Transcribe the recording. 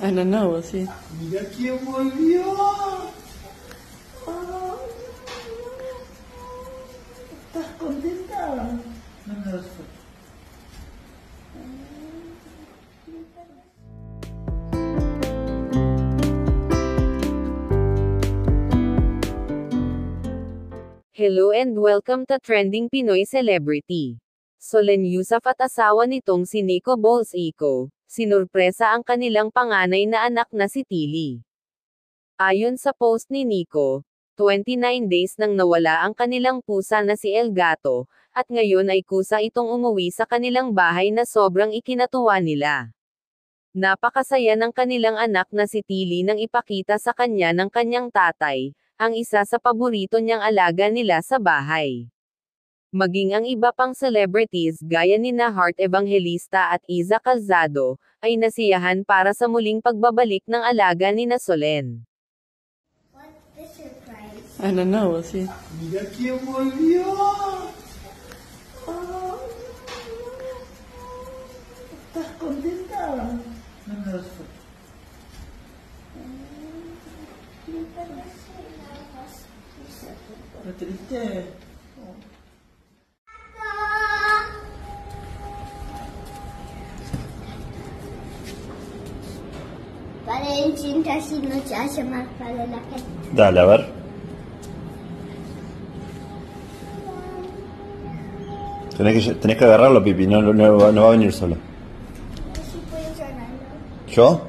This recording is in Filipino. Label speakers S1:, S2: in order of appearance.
S1: I don't know, we'll see.
S2: Mira quién volvió. ¿Estás contenta? Manda las fotos.
S3: Hello and welcome to Trending Pinoy Celebrity. Solen Yusuf at asawa nitong si Nico Bolz-Ico, sinurpresa ang kanilang panganay na anak na si Tilly. Ayon sa post ni Nico, 29 days nang nawala ang kanilang pusa na si El Gato, at ngayon ay kusa itong umuwi sa kanilang bahay na sobrang ikinatuwa nila. Napakasaya ng kanilang anak na si Tilly nang ipakita sa kanya ng kanyang tatay, ang isa sa paborito niyang alaga nila sa bahay. Maging ang iba pang celebrities gaya nina Heart Evangelista at Iza Calzado, ay nasiyahan para sa muling pagbabalik ng alaga nina Solen.
S4: What's the surprise?
S1: I don't know, we'll see.
S2: Mira quién volvió. ¿Estás contenta? Manda las fotos. ¿Estás triste?
S4: Valentina si no se hace más para la gente.
S5: Dale, a ver. Tenés que agarrarlo, Pipi, no va a venir solo.
S4: Si puedes ganarlo.
S5: ¿Yo?